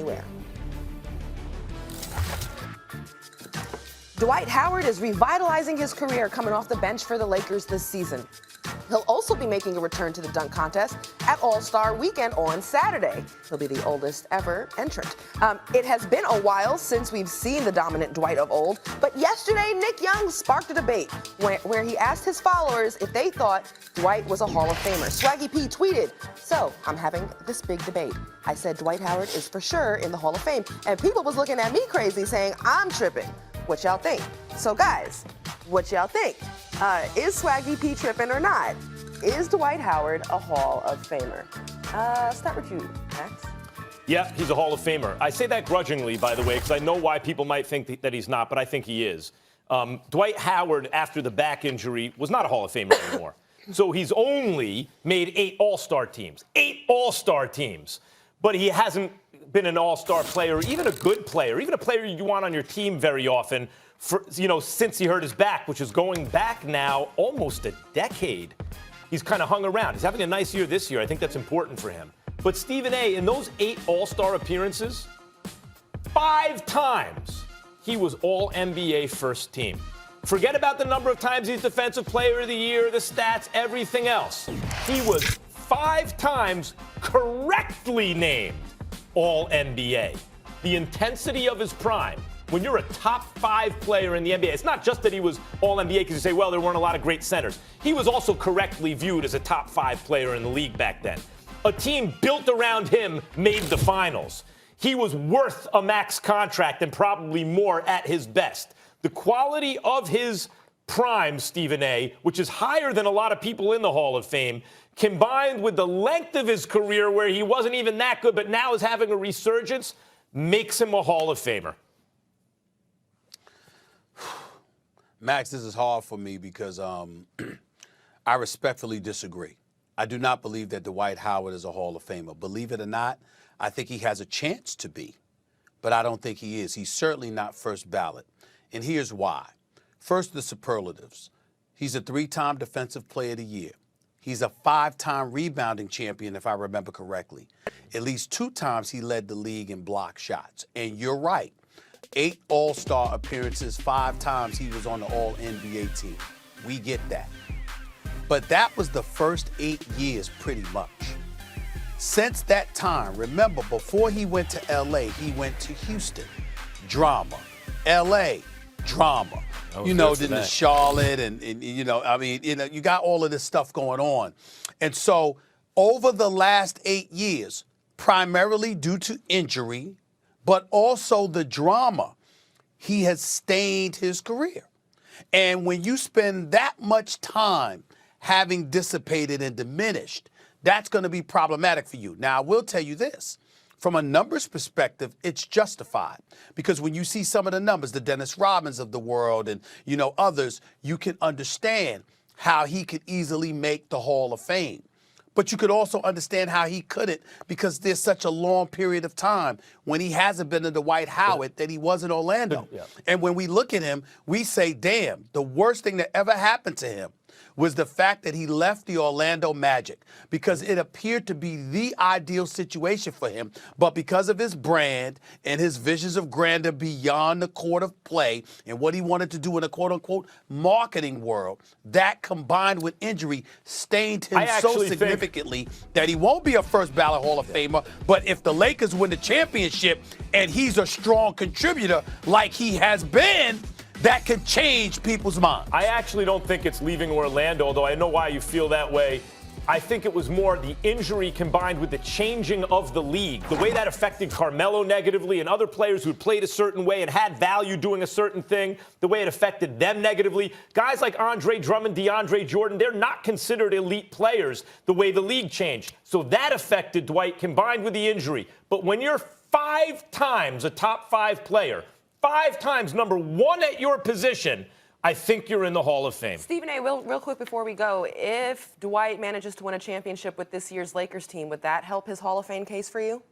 everywhere. Dwight Howard is revitalizing his career coming off the bench for the Lakers this season. He'll also be making a return to the dunk contest at All-Star Weekend on Saturday. He'll be the oldest ever entrant. It has been a while since we've seen the dominant Dwight of old, but yesterday Nick Young sparked a debate where he asked his followers if they thought Dwight was a Hall of Famer. Swaggy P tweeted, "So, I'm having this big debate. I said Dwight Howard is for sure in the Hall of Fame, and people was looking at me crazy saying I'm tripping. What y'all think?" So guys, what y'all think? Is Swaggy P tripping or not? Is Dwight Howard a Hall of Famer? Start with you, Max. Yeah, he's a Hall of Famer. I say that grudgingly, by the way, because I know why people might think that he's not, but I think he is. Dwight Howard, after the back injury, was not a Hall of Famer anymore. So he's only made 8 All-Star teams. 8 All-Star teams. But he hasn't been an All-Star player, even a good player, even a player you want on your team very often, since he hurt his back, which is going back now almost a decade. He's kind of hung around. He's having a nice year this year. I think that's important for him. But Stephen A., in those 8 All-Star appearances, 5 times he was All-NBA first team. Forget about the number of times he's Defensive Player of the Year, the stats, everything else. He was 5 times correctly named All-NBA. The intensity of his prime. When you're a top 5 player in the NBA, it's not just that he was All-NBA because you say, well, there weren't a lot of great centers. He was also correctly viewed as a top 5 player in the league back then. A team built around him made the finals. He was worth a max contract and probably more at his best. The quality of his prime, Stephen A., which is higher than a lot of people in the Hall of Fame, combined with the length of his career where he wasn't even that good but now is having a resurgence, makes him a Hall of Famer. Max, this is hard for me because I respectfully disagree. I do not believe that Dwight Howard is a Hall of Famer. Believe it or not, I think he has a chance to be, but I don't think he is. He's certainly not first ballot, and here's why. First, the superlatives. He's a 3-time Defensive Player of the Year. He's a 5-time rebounding champion, if I remember correctly. At least 2 times he led the league in block shots, and you're right. 8 All-Star appearances, 5 times he was on the All-NBA team. We get that. But that was the first 8 years pretty much. Since that time, remember, before he went to L.A., he went to Houston. Drama. L.A., drama. Then the Charlotte and you got all of this stuff going on. And so over the last 8 years, primarily due to injury, but also the drama, he has stained his career. And when you spend that much time having dissipated and diminished, that's going to be problematic for you. Now, I will tell you this. From a numbers perspective, it's justified. Because when you see some of the numbers, the Dennis Rodmans of the world and, others, you can understand how he could easily make the Hall of Fame. But you could also understand how he couldn't because there's such a long period of time when he hasn't been in the Dwight Howard that he was in Orlando. Yeah. And when we look at him, we say, damn, the worst thing that ever happened to him was the fact that he left the Orlando Magic because it appeared to be the ideal situation for him. But because of his brand and his visions of grandeur beyond the court of play and what he wanted to do in a quote-unquote marketing world, that combined with injury stained him so significantly that he won't be a first ballot Hall of Famer. But if the Lakers win the championship and he's a strong contributor like he has been, that could change people's minds. I actually don't think it's leaving Orlando, although I know why you feel that way. I think it was more the injury combined with the changing of the league, the way that affected Carmelo negatively and other players who played a certain way and had value doing a certain thing, the way it affected them negatively. Guys like Andre Drummond, DeAndre Jordan, they're not considered elite players the way the league changed. So that affected Dwight combined with the injury. But when you're 5 times a top 5 player, 5 times number 1 at your position, I think you're in the Hall of Fame. Stephen A., real quick before we go, if Dwight manages to win a championship with this year's Lakers team, would that help his Hall of Fame case for you?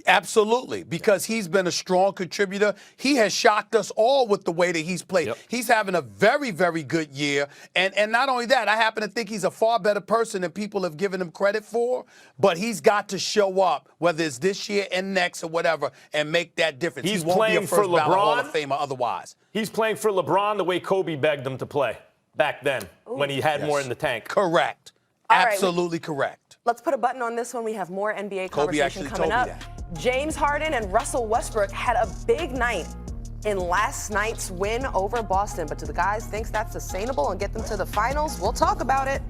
Absolutely, because he's been a strong contributor. He has shocked us all with the way that he's played. Yep. He's having a very, very good year. And not only that, I happen to think he's a far better person than people have given him credit for. But he's got to show up, whether it's this year and next or whatever, and make that difference. He's he won't playing be a for first ballot Hall LeBron. of Famer otherwise. He's playing for LeBron the way Kobe begged him to play back then when he had more in the tank. Correct. All right, Absolutely correct. Let's put a button on this one. We have more NBA Kobe conversation actually coming told me up. that. James Harden and Russell Westbrook had a big night in last night's win over Boston. But do the guys think that's sustainable and get them to the finals? We'll talk about it.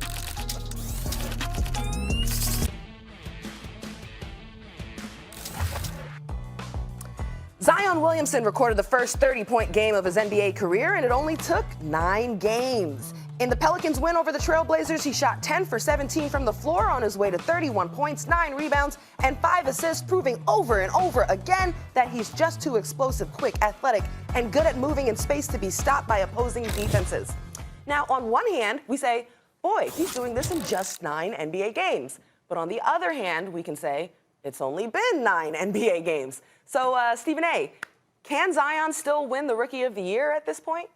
Zion Williamson recorded the first 30-point game of his NBA career, and it only took 9 games. In the Pelicans' win over the Trailblazers, he shot 10 for 17 from the floor on his way to 31 points, 9 rebounds, and 5 assists, proving over and over again that he's just too explosive, quick, athletic, and good at moving in space to be stopped by opposing defenses. Now, on one hand, we say, boy, he's doing this in just 9 NBA games. But on the other hand, we can say, it's only been 9 NBA games. So, Stephen A., can Zion still win the Rookie of the Year at this point?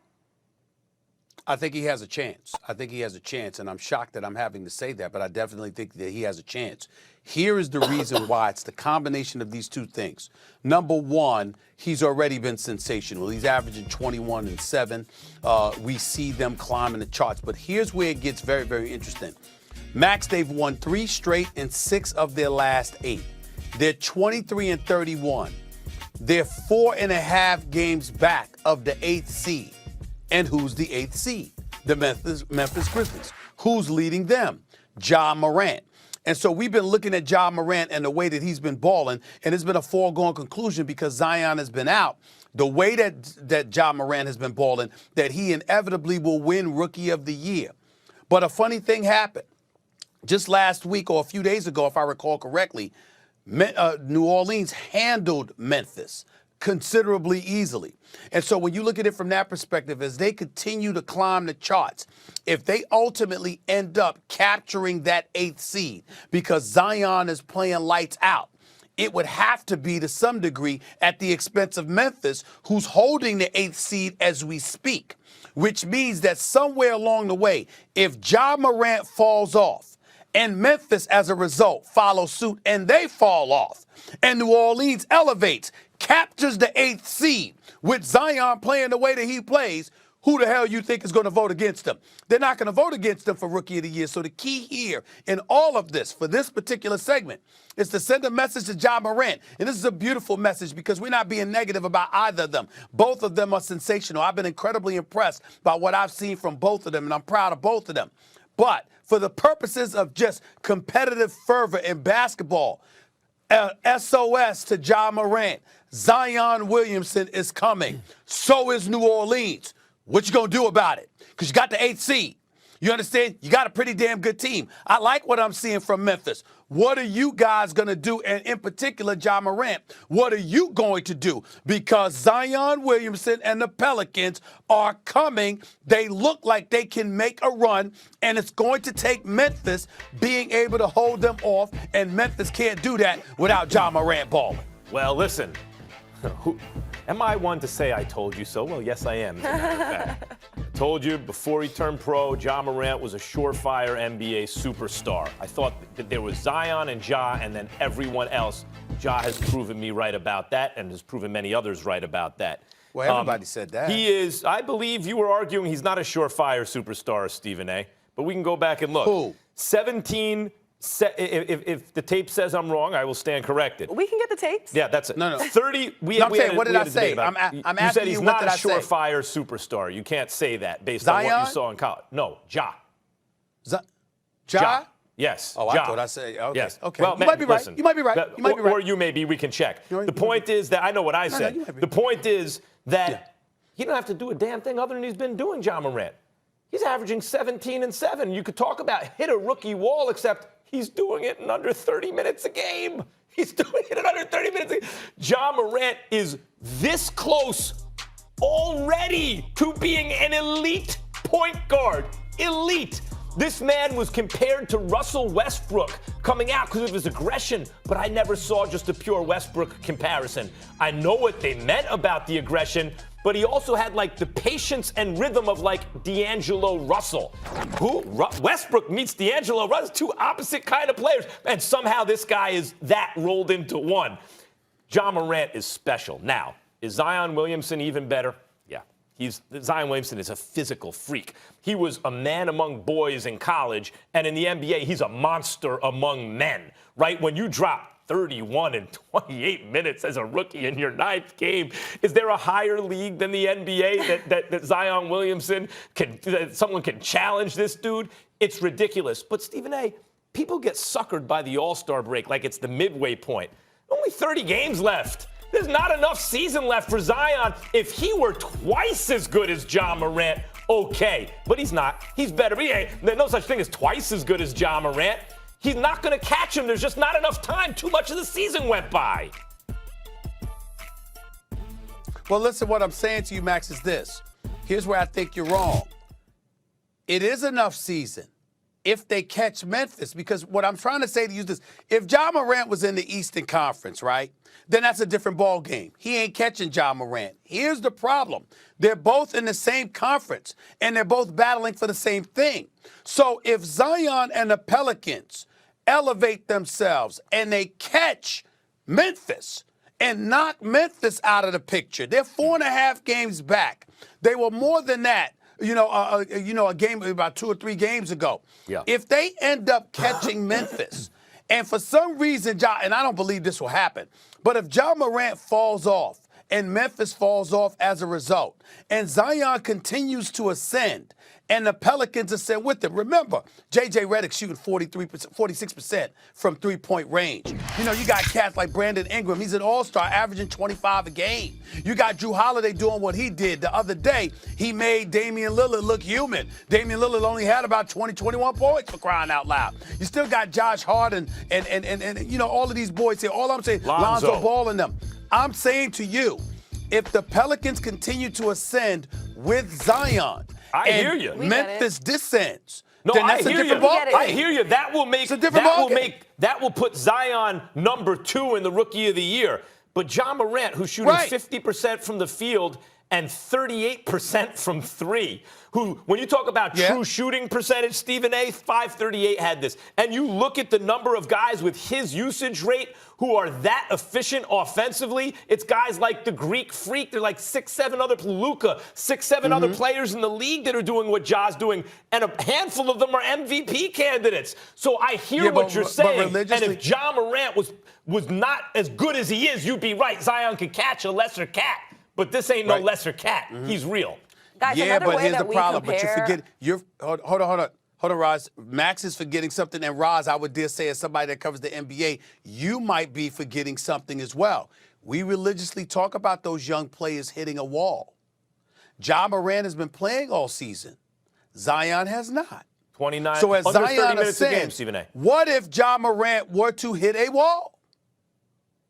I think he has a chance. I think he has a chance, and I'm shocked that I'm having to say that, but I definitely think that he has a chance. Here is the reason why. It's the combination of these two things. Number one, he's already been sensational. He's averaging 21 and 7. We see them climbing the charts, but here's where it gets very, very interesting. Max, they've won 3 straight and 6 of their last 8. They're 23 and 31. They're 4.5 games back of the 8th seed. And who's the 8th seed? The Memphis Grizzlies. Who's leading them? Ja Morant. And so we've been looking at Ja Morant and the way that he's been balling, and it's been a foregone conclusion because Zion has been out. The way that Ja Morant has been balling, that he inevitably will win Rookie of the Year. But a funny thing happened. Just last week or a few days ago, if I recall correctly, New Orleans handled Memphis considerably easily. And so when you look at it from that perspective, as they continue to climb the charts, if they ultimately end up capturing that 8th seed because Zion is playing lights out, it would have to be to some degree at the expense of Memphis, who's holding the 8th seed as we speak, which means that somewhere along the way, if Ja Morant falls off and Memphis as a result follows suit and they fall off and New Orleans elevates, captures the 8th seed with Zion playing the way that he plays, who the hell you think is going to vote against him? They're not going to vote against him for Rookie of the Year. So the key here in all of this, for this particular segment, is to send a message to Ja Morant. And this is a beautiful message because we're not being negative about either of them. Both of them are sensational. I've been incredibly impressed by what I've seen from both of them, and I'm proud of both of them. But for the purposes of just competitive fervor in basketball, SOS to Ja Morant. Zion Williamson is coming. So is New Orleans. What you gonna do about it? Because you got the 8th seed. You understand? You got a pretty damn good team. I like what I'm seeing from Memphis. What are you guys going to do? And in particular, Ja Morant, what are you going to do? Because Zion Williamson and the Pelicans are coming. They look like they can make a run, and it's going to take Memphis being able to hold them off, and Memphis can't do that without Ja Morant balling. Well, listen, am I one to say I told you so? Well, yes, I am, as a matter of fact. I told you before he turned pro, Ja Morant was a surefire NBA superstar. I thought that there was Zion and Ja and then everyone else. Ja has proven me right about that and has proven many others right about that. Well, everybody said that. He is, I believe you were arguing he's not a surefire superstar, Stephen A. But we can go back and look. Who? 17. If the tape says I'm wrong, I will stand corrected. We can get the tapes. Yeah, that's it. No. 30. I'm saying, what did I say? I'm you asking said he's you, not what a did I say? surefire superstar. You can't say that based on what Zion? you saw in college. No, Ja. Ja? Yes. Oh, Ja. I thought I said, okay. Yes. Okay. Well, you might be right. listen, You might be right. You might be right. Or you may be. We can check. You're right. The point is that I know what I said. you might be. The point is that Yeah. he don't have to do a damn thing other than he's been doing, Ja Morant. He's averaging 17 and 7. You could talk about hit a rookie wall, except he's doing it in under 30 minutes a game. He's doing it in under 30 minutes a game. Ja Morant is this close already to being an elite point guard. Elite. This man was compared to Russell Westbrook coming out because of his aggression, but I never saw just a pure Westbrook comparison. I know what they meant about the aggression, but he also had like the patience and rhythm of like D'Angelo Russell. Westbrook meets D'Angelo Russell, two opposite kind of players, and somehow this guy is that rolled into one. Ja Morant is special. Now, is Zion Williamson even better? Yeah. Zion Williamson is a physical freak. He was a man among boys in college, and in the NBA, he's a monster among men, right? When you drop 31 in 28 minutes as a rookie in your 9th game, is there a higher league than the NBA that Zion Williamson that someone can challenge this dude? It's ridiculous. But Stephen A., people get suckered by the All-Star break like it's the midway point. Only 30 games left. There's not enough season left for Zion. If he were twice as good as Ja Morant, okay. But he's not. He's better. There's no such thing as twice as good as Ja Morant. He's not going to catch him. There's just not enough time. Too much of the season went by. Well, listen, what I'm saying to you, Max, is this. Here's where I think you're wrong. It is enough season if they catch Memphis, because what I'm trying to say to you is this. If Ja Morant was in the Eastern Conference, right, then that's a different ball game. He ain't catching Ja Morant. Here's the problem. They're both in the same conference, and they're both battling for the same thing. So if Zion and the Pelicans elevate themselves and they catch Memphis and knock Memphis out of the picture, they're 4.5 games back. They were more than that. A game about 2 or 3 games ago. Yeah. If they end up catching Memphis, and for some reason, and I don't believe this will happen, but if Ja Morant falls off and Memphis falls off as a result, and Zion continues to ascend, and the Pelicans ascend with him. Remember, J.J. Redick shooting 46% from three-point range. You got cats like Brandon Ingram. He's an all-star, averaging 25 a game. You got Drew Holiday doing what he did. The other day, he made Damian Lillard look human. Damian Lillard only had about 21 points, for crying out loud. You still got Josh Hart and all of these boys here. All I'm saying, Lonzo Ball and them. I'm saying to you, if the Pelicans continue to ascend with Zion, I hear you. Memphis descends. No, then that's I hear a different you. ball. I hear you. That will put Zion number 2 in the Rookie of the Year. But Ja Morant, who's shooting 50% from the field and 38% from 3, who, when you talk about true shooting percentage, Stephen A., 538 had this. And you look at the number of guys with his usage rate who are that efficient offensively, it's guys like the Greek Freak. They're like 6-7 other, Luka, 6-7 other players in the league that are doing what Ja's doing, and a handful of them are MVP candidates. So I hear what you're saying, and if Ja Morant was not as good as he is, you'd be right. Zion could catch a lesser cat, but this ain't no lesser cat. He's real. Guys, but here's the problem. But hold on. Hold on, Roz. Max is forgetting something, and Roz, I would dare say, as somebody that covers the NBA, you might be forgetting something as well. We religiously talk about those young players hitting a wall. Ja Morant has been playing all season. Zion has not. 29. So as under Zion 30 minutes a game, ascends, Stephen A. what if Ja Morant were to hit a wall?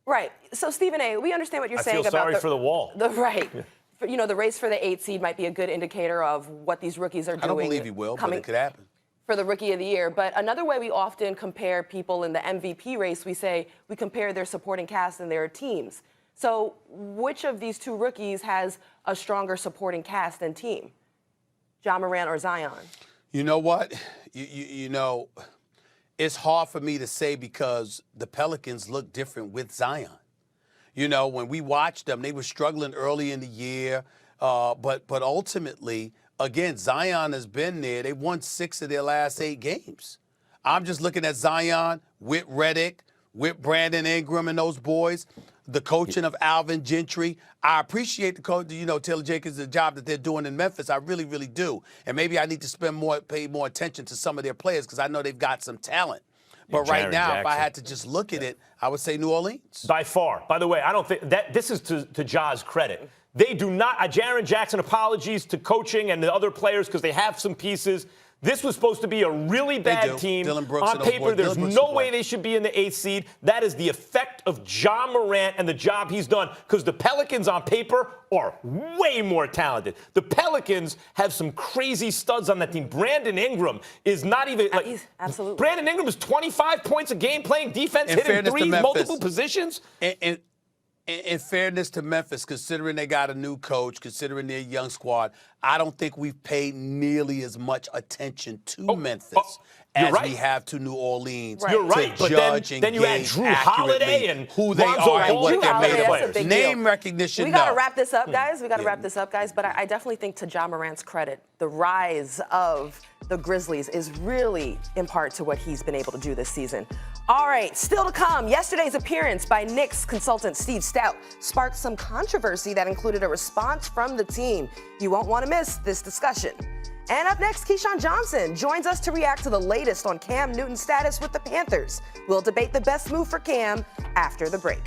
Right. So, Stephen A., we understand what you're saying about I feel sorry for the wall. The race for the 8th seed might be a good indicator of what these rookies are doing. I don't believe he will, but it could happen. For the Rookie of the Year. But another way we often compare people in the MVP race, we compare their supporting cast and their teams. So which of these 2 rookies has a stronger supporting cast and team? Ja Morant or Zion? You know what? It's hard for me to say because the Pelicans look different with Zion. When we watched them, they were struggling early in the year, but ultimately, again, Zion has been there. They won 6 of their last 8 games. I'm just looking at Zion with Redick, with Brandon Ingram and those boys, the coaching of Alvin Gentry. I appreciate the coach, Taylor Jenkins, the job that they're doing in Memphis. I really, really do. And maybe I need to pay more attention to some of their players because I know they've got some talent. But right now, if I had to just look at it, I would say New Orleans. By far. By the way, I don't think that this is to Ja's credit. They do not. Jaren Jackson, apologies to coaching and the other players because they have some pieces. This was supposed to be a really bad team. Dylan Brooks on paper, there's no way they should be in the 8th seed. That is the effect of Ja Morant and the job he's done, because the Pelicans on paper are way more talented. The Pelicans have some crazy studs on that team. Brandon Ingram is not even absolutely. Brandon Ingram is 25 points a game playing defense, hitting threes, multiple positions. In fairness to Memphis, considering they got a new coach, considering their young squad, I don't think we've paid nearly as much attention to Memphis as we have to New Orleans. You're right, to judge and then you add Drew Holiday and who they Lonzo are and Ball. what they're made That's a of. big Name deal. recognition, We got to wrap this up, guys. We got to wrap this up, guys. But I definitely think, to Ja Morant's credit, the rise of the Grizzlies is really in part to what he's been able to do this season. All right, still to come, yesterday's appearance by Knicks consultant Steve Stout sparked some controversy that included a response from the team. You won't want to miss this discussion. And up next, Keyshawn Johnson joins us to react to the latest on Cam Newton's status with the Panthers. We'll debate the best move for Cam after the break.